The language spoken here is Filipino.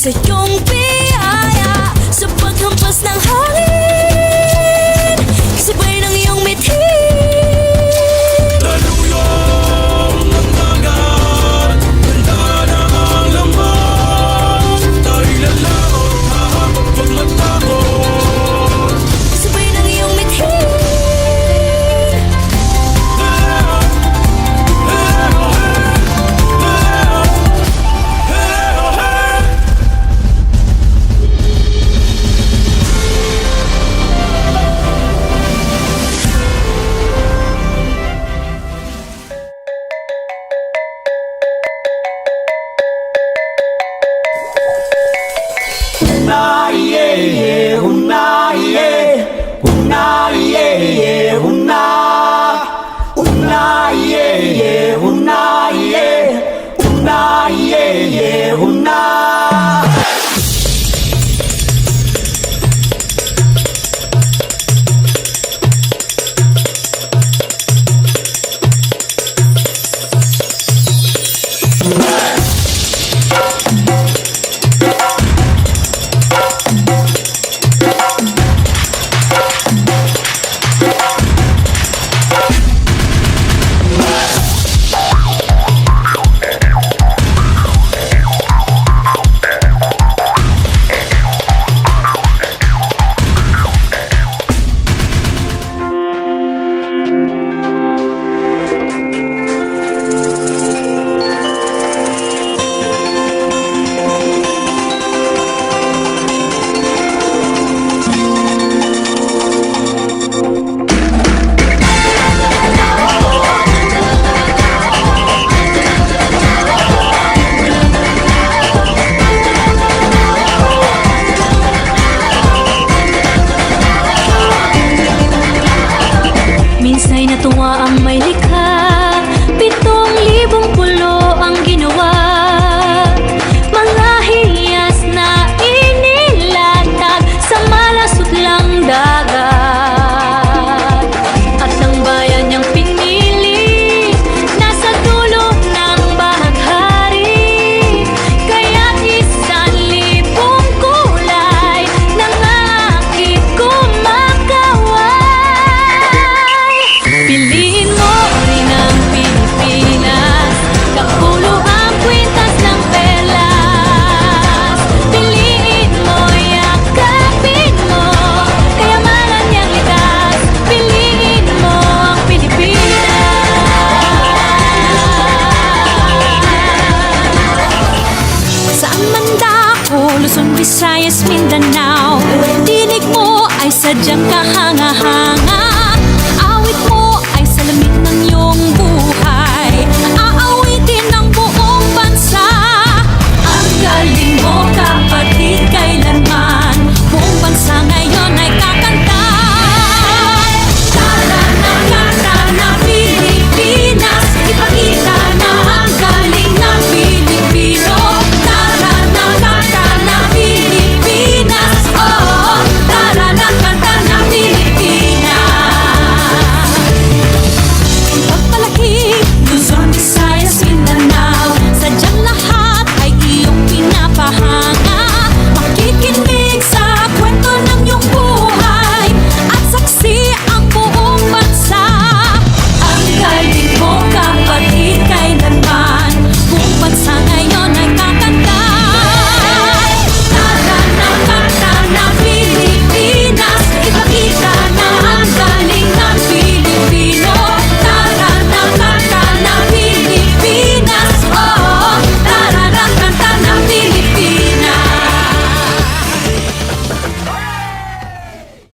sa iyong biyaya, sa paghampas ng hangin, sabay ng iyong mithin. Taluyong ang dagat, handa na ang laman. Tayo'y lalaot, hahapag pagmatakot, Sabay ng iyong mithin. Una iye, una iye, una iye, una. Una iye, una iye, una iye, una. Minsa'y natuwa ang may likha, 7,000 pulo ang ginawa. Mga hiyas na inilatag sa malasutlang dagat. At ang bayan niyang pinili, nasa dulo ng bahaghari. Kaya't 1,000 kulay nangakit kumakaway. Piliin mo rin ang Pilipinas, kapulo ang kwintas ng perlas. Piliin mo, yakapin mo, kayamanan niyang likas. Piliin mo ang Pilipinas. Saan man dako, Luzon, Visayas, Mindanao, tinig mo ay sadyang kahanga-hanga.